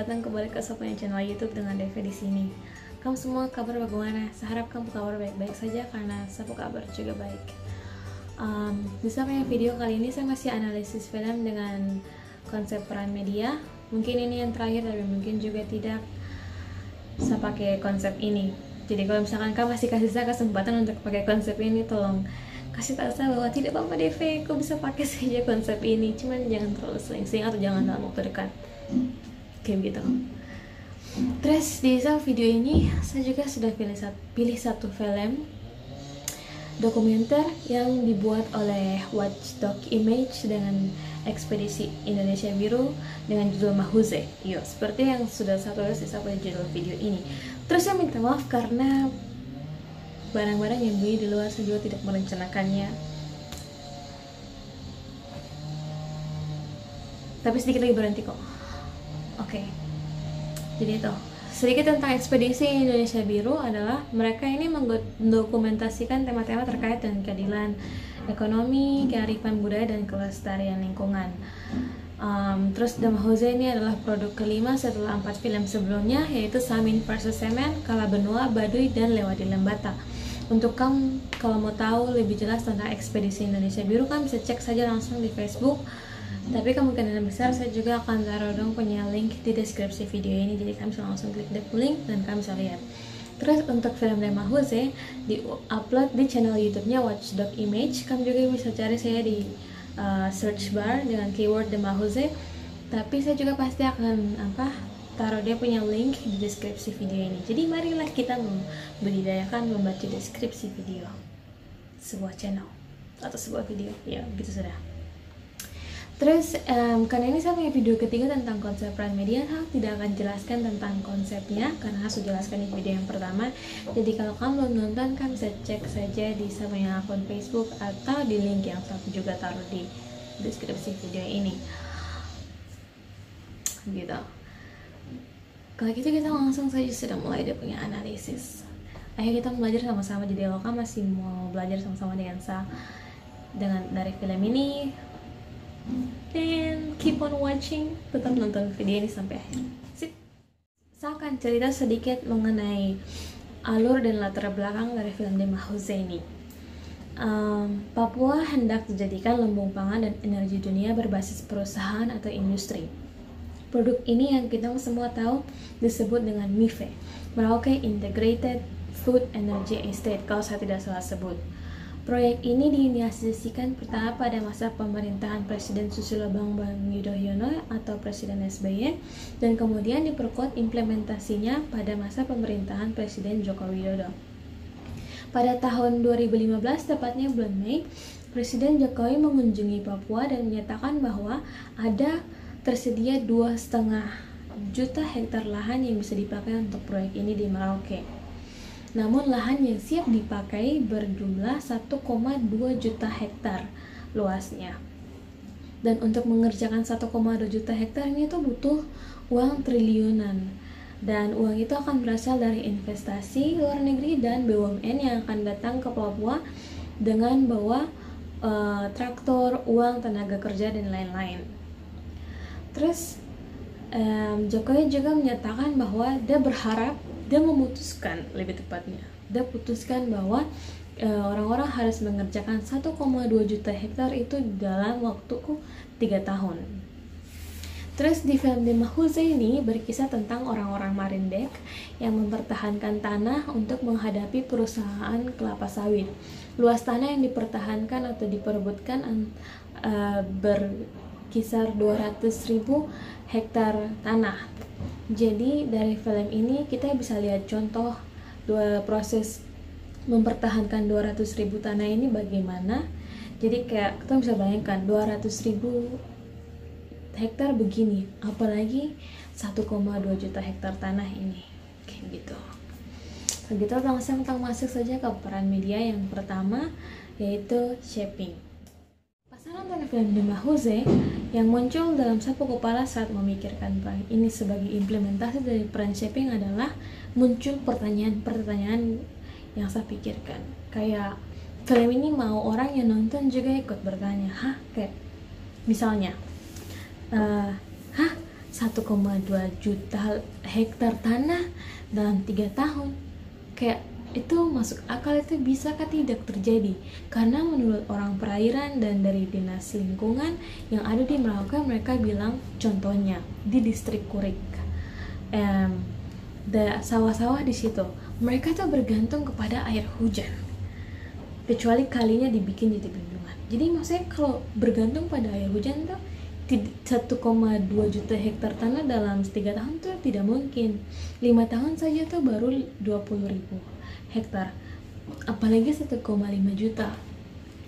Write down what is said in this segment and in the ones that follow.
datang kembali ke Soponya channel YouTube dengan Devi di sini. Kamu semua kabar bagaimana? Saya harap kamu kabar baik-baik saja karena saya kabar juga baik. Di Soponya video kali ini saya masih analisis film dengan konsep peran media. Mungkin ini yang terakhir, tapi mungkin juga tidak. Saya pakai konsep ini. Jadi kalau misalkan kamu masih kasih saya kesempatan untuk pakai konsep ini, tolong kasih tahu saya bahwa tidak apa-apa Devi, kau bisa pakai saja konsep ini, cuman jangan terlalu sering-sering atau jangan dalam waktu dekat. Kayak gitu. Terus di video ini saya juga sudah pilih satu film dokumenter yang dibuat oleh Watchdog Image dengan Ekspedisi Indonesia Biru dengan judul Mahuze. Yo, seperti yang sudah saya tulis di judul video ini. Terus saya minta maaf karena barang-barang yang bunyi di luar saya juga tidak merencanakannya. Tapi sedikit lagi berhenti kok. Oke. Jadi itu sedikit tentang Ekspedisi Indonesia Biru adalah mereka ini mendokumentasikan tema-tema terkait dengan keadilan ekonomi, kearifan budaya, dan kelestarian lingkungan. Terus The Mahuze ini adalah produk kelima setelah 4 film sebelumnya, yaitu Samin vs Semen, Kala Benua, Baduy, dan Lewati Lembata. Untuk kamu kalau mau tahu lebih jelas tentang Ekspedisi Indonesia Biru, kamu bisa cek saja langsung di Facebook. Tapi kemungkinan besar saya juga akan taruh dong punya link di deskripsi video ini, jadi kamu bisa langsung klik link dan kamu bisa lihat. Terus untuk film The Mahuze di-upload di channel YouTube-nya Watchdog Image. Kamu juga bisa cari saya di search bar dengan keyword The Mahuze. Tapi saya juga pasti akan taruh dia punya link di deskripsi video ini. Jadi marilah kita membudidayakan membaca deskripsi video sebuah channel atau sebuah video. Ya, begitu sudah. Terus karena ini saya punya video ketiga tentang konsep peran media, saya tidak akan jelaskan tentang konsepnya karena saya sudah jelaskan di video yang pertama. Jadi kalau kamu belum nonton, kamu bisa cek saja di saya punya akun Facebook atau di link yang saya juga taruh di deskripsi video ini. Gitu. Kalau gitu kita langsung saja sudah mulai dia punya analisis. Ayo kita belajar sama-sama. Jadi kalau kamu masih mau belajar sama-sama dengan saya dari film ini, then keep on watching, tetap nonton video ini sampai akhir. Sip. Saya akan cerita sedikit mengenai alur dan latar belakang dari film The Mahuze ini. Papua hendak dijadikan lumbung pangan dan energi dunia berbasis perusahaan atau industri. Produk ini yang kita semua tahu disebut dengan MIFE, Merauke Integrated Food Energy Estate, kalau saya tidak salah sebut. Proyek ini diinisiasikan pertama pada masa pemerintahan Presiden Susilo Bambang Yudhoyono atau Presiden SBY, dan kemudian diperkuat implementasinya pada masa pemerintahan Presiden Joko Widodo. Pada tahun 2015, tepatnya bulan Mei, Presiden Jokowi mengunjungi Papua dan menyatakan bahwa ada tersedia 2,5 juta hektar lahan yang bisa dipakai untuk proyek ini di Merauke. Namun lahan yang siap dipakai berjumlah 1,2 juta hektar luasnya. Dan untuk mengerjakan 1,2 juta hektar ini tuh butuh uang triliunan. Dan uang itu akan berasal dari investasi luar negeri dan BUMN yang akan datang ke Papua dengan bawa traktor, uang, tenaga kerja, dan lain-lain. Terus Jokowi juga menyatakan bahwa dia memutuskan bahwa orang-orang harus mengerjakan 1,2 juta hektar itu dalam waktu 3 tahun. Terus di film The Mahuze ini berkisah tentang orang-orang Marindek yang mempertahankan tanah untuk menghadapi perusahaan kelapa sawit. Luas tanah yang dipertahankan atau diperebutkan berkisar 200.000 hektar tanah. Jadi dari film ini kita bisa lihat contoh proses mempertahankan 200.000 tanah ini bagaimana. Jadi kayak kita bisa bayangkan 200.000 hektar begini, apalagi 1,2 juta hektar tanah ini, kayak gitu. Begitu langsung masuk saja ke peran media yang pertama, yaitu shaping. Nonton film The Mahuze yang muncul dalam sapu kepala saat memikirkan peran ini sebagai implementasi dari peran shaping adalah muncul pertanyaan-pertanyaan yang saya pikirkan. Kayak film ini mau orang yang nonton juga ikut bertanya, kayak misalnya, 1,2 juta hektar tanah dalam 3 tahun. Kayak itu masuk akal, itu bisakah? Tidak terjadi, karena menurut orang perairan dan dari dinas lingkungan yang ada di Merauke, mereka bilang contohnya di distrik Kurik, sawah-sawah di situ mereka tuh bergantung kepada air hujan, kecuali kalinya dibikin jadi bendungan. Jadi maksudnya kalau bergantung pada air hujan tuh 1,2 juta hektar tanah dalam 3 tahun tuh tidak mungkin. 5 tahun saja tuh baru 20.000 hektar, apalagi 1,5 juta.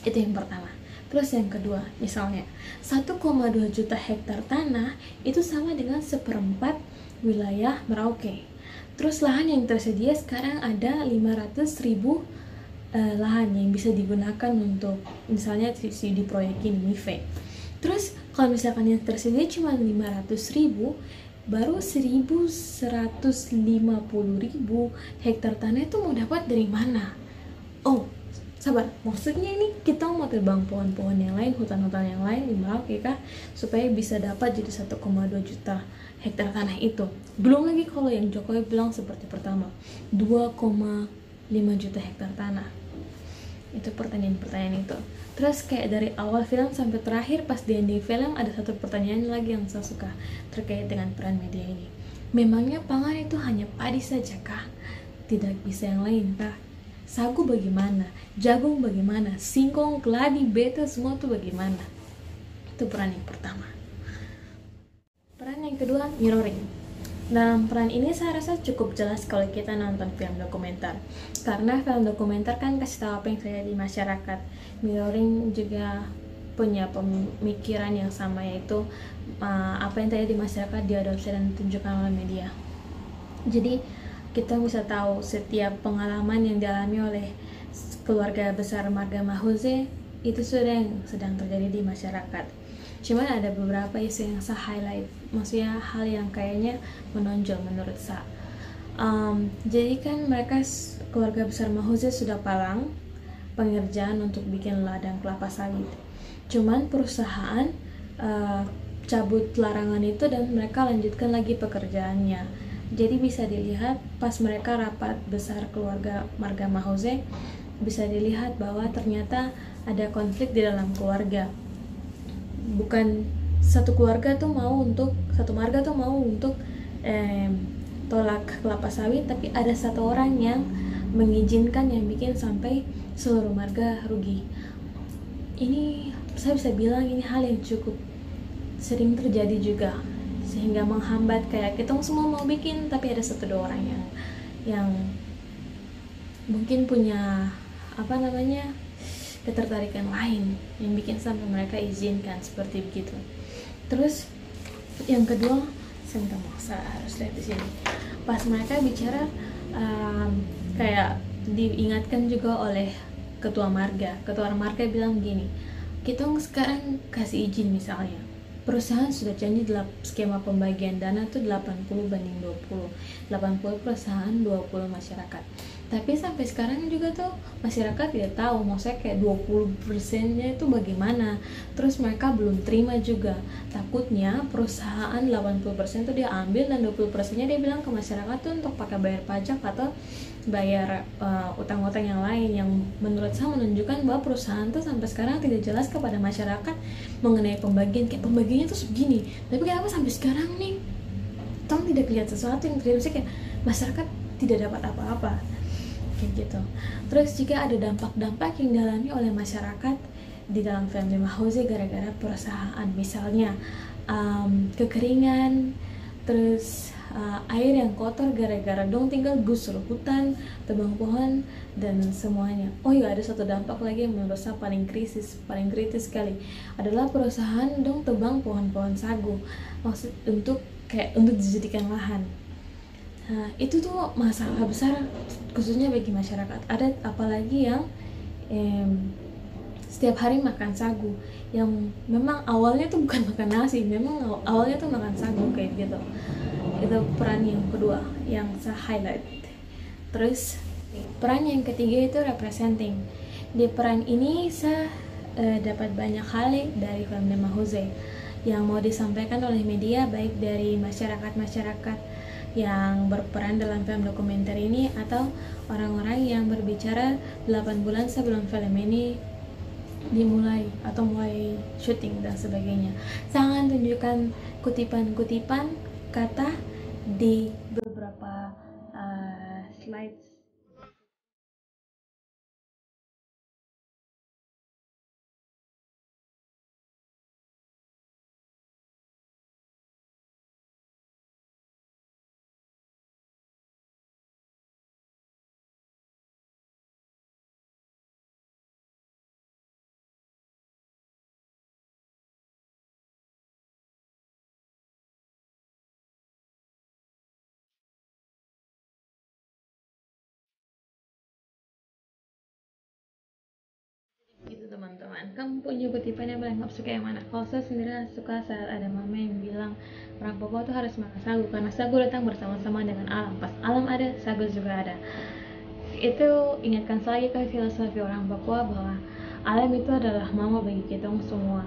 Itu yang pertama. Terus yang kedua, misalnya 1,2 juta hektar tanah itu sama dengan 1/4 wilayah Merauke. Terus lahan yang tersedia sekarang ada 500.000 lahan yang bisa digunakan untuk misalnya diproyekin MIFE. Terus kalau misalkan yang tersedia cuma 500.000, baru 1.150.000 hektar tanah itu mau dapat dari mana? Oh, sabar, maksudnya ini kita mau tebang pohon-pohon yang lain, hutan-hutan yang lain di Merauke kah, supaya bisa dapat jadi 1,2 juta hektar tanah itu. Belum lagi kalau yang Jokowi bilang seperti pertama 2,5 juta hektar tanah. Itu pertanyaan-pertanyaan itu. Terus kayak dari awal film sampai terakhir, pas di ending film ada satu pertanyaan lagi yang saya suka terkait dengan peran media ini. Memangnya pangan itu hanya padi saja kah? Tidak bisa yang lain kah? Sagu bagaimana? Jagung bagaimana? Singkong, keladi, bete, semua itu bagaimana? Itu peran yang pertama. Peran yang kedua, mirroring. Dalam peran ini saya rasa cukup jelas kalau kita nonton film dokumenter, karena film dokumenter kan kasih tahu apa yang terjadi di masyarakat. Mirroring juga punya pemikiran yang sama, yaitu apa yang terjadi di masyarakat diadopsi dan ditunjukkan oleh media. Jadi kita bisa tahu setiap pengalaman yang dialami oleh keluarga besar Marga Mahuze itu sudah yang sedang terjadi di masyarakat. Cuman ada beberapa isu yang saya highlight, maksudnya hal yang kayaknya menonjol menurut saya. Jadi kan mereka keluarga besar Mahuze sudah palang pengerjaan untuk bikin ladang kelapa sawit. Cuman perusahaan cabut larangan itu dan mereka lanjutkan lagi pekerjaannya. Jadi bisa dilihat pas mereka rapat besar keluarga Marga Mahuze, bisa dilihat bahwa ternyata ada konflik di dalam keluarga. Bukan satu marga tuh mau untuk tolak kelapa sawit, tapi ada satu orang yang mengizinkan, yang bikin sampai seluruh marga rugi. Ini saya bisa bilang ini hal yang cukup sering terjadi juga, sehingga menghambat kayak kita semua mau bikin, tapi ada satu dua orang yang mungkin punya ketertarikan lain yang bikin sampai mereka izinkan seperti begitu. Terus yang kedua, saya harus lihat di sini. Pas mereka bicara, kayak diingatkan juga oleh ketua marga bilang gini, kita sekarang kasih izin, misalnya perusahaan sudah janji dalam skema pembagian dana tuh 80/20, 80 perusahaan, 20 masyarakat. Tapi sampai sekarang juga tuh masyarakat tidak tahu, maksudnya kayak 20%-nya itu bagaimana. Terus mereka belum terima juga. Takutnya perusahaan 80% itu dia ambil dan 20%-nya dia bilang ke masyarakat tuh untuk pakai bayar pajak atau bayar utang-utang yang lain, yang menurut saya menunjukkan bahwa perusahaan tuh sampai sekarang tidak jelas kepada masyarakat mengenai pembagian, kayak pembagiannya tuh segini. Tapi kenapa sampai sekarang nih Tom tidak lihat sesuatu yang terjadi, kayak masyarakat tidak dapat apa-apa kayak gitu. Terus jika ada dampak-dampak yang dialami oleh masyarakat di dalam family Mahuze gara-gara perusahaan, misalnya kekeringan, terus air yang kotor gara-gara dong tinggal gusur hutan, tebang pohon, dan semuanya. Oh iya, ada satu dampak lagi yang menurut saya paling kritis sekali, adalah perusahaan dong tebang pohon-pohon sagu untuk dijadikan lahan. Nah, itu tuh masalah besar khususnya bagi masyarakat. Ada apalagi yang setiap hari makan sagu, yang memang awalnya tuh bukan makan nasi, memang awalnya tuh makan sagu kayak gitu. Itu peran yang kedua yang saya highlight. Terus peran yang ketiga itu representing. Di peran ini saya dapat banyak hal dari family Mahuze. yang mau disampaikan oleh media, baik dari masyarakat-masyarakat yang berperan dalam film dokumenter ini atau orang-orang yang berbicara 8 bulan sebelum film ini dimulai atau mulai syuting dan sebagainya. Saya tunjukkan kutipan-kutipan kata di beberapa slides. Gitu teman-teman, kamu punya kutipan yang paling suka yang mana? Kalau saya sendiri suka saat ada mama yang bilang orang Papua tuh harus makan sagu karena sagu datang bersama-sama dengan alam, pas alam ada sagu juga ada. Itu ingatkan saya ke filosofi orang Papua bahwa alam itu adalah mama bagi kita semua.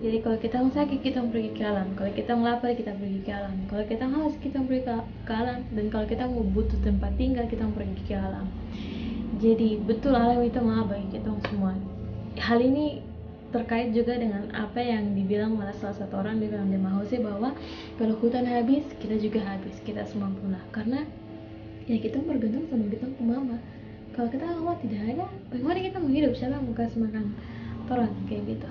Jadi kalau kita sakit kita pergi ke alam, kalau kita lapar kita pergi ke alam, kalau kita haus kita pergi ke alam, dan kalau kita mau butuh tempat tinggal kita pergi ke alam. Jadi betul alam itu mama bagi kita semua. Hal ini terkait juga dengan apa yang dibilang oleh salah satu orang di dalam Demah Hose, bahwa kalau hutan habis kita juga habis, kita semua punah, karena ya kita bergantung sama kita mama. Kalau kita mama tidak ada, bagaimana kita mau hidup, siapa yang mau kasih makan orang kayak gitu.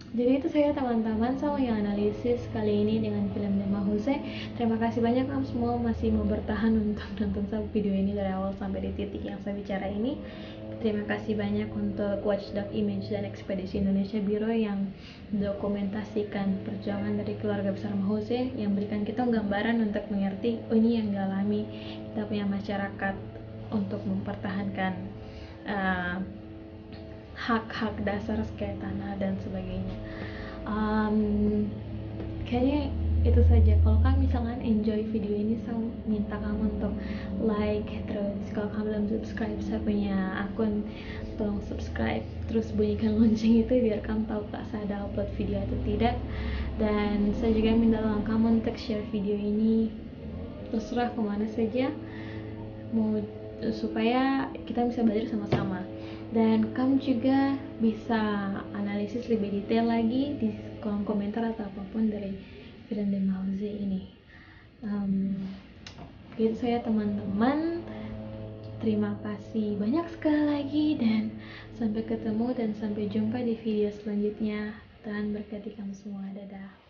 Jadi itu saya teman-teman sama yang analisis kali ini dengan film Demah Hose. Terima kasih banyak kamu semua masih mau bertahan untuk nonton video ini dari awal sampai di titik yang saya bicara ini. Terima kasih banyak untuk Watchdog Image dan Ekspedisi Indonesia Biro yang dokumentasikan perjuangan dari keluarga besar Mahose, yang berikan kita gambaran untuk mengerti ini yang dialami kita punya masyarakat untuk mempertahankan hak-hak dasar kayak tanah dan sebagainya. Kayaknya itu saja. Kalau kamu misalkan enjoy video ini, saya minta kamu untuk like, terus kalau kamu belum subscribe saya punya akun, tolong subscribe, terus bunyikan lonceng itu biar kamu tahu kak saya ada upload video atau tidak. Dan saya juga minta tolong kamu untuk share video ini terserah kemana saja mau, supaya kita bisa belajar sama-sama, dan kamu juga bisa analisis lebih detail lagi di kolom komentar atau apapun dari film Demah Hose ini. Gitu saya teman-teman, terima kasih banyak sekali lagi, dan sampai ketemu dan sampai jumpa di video selanjutnya. Tuhan berkati kamu semua, dadah.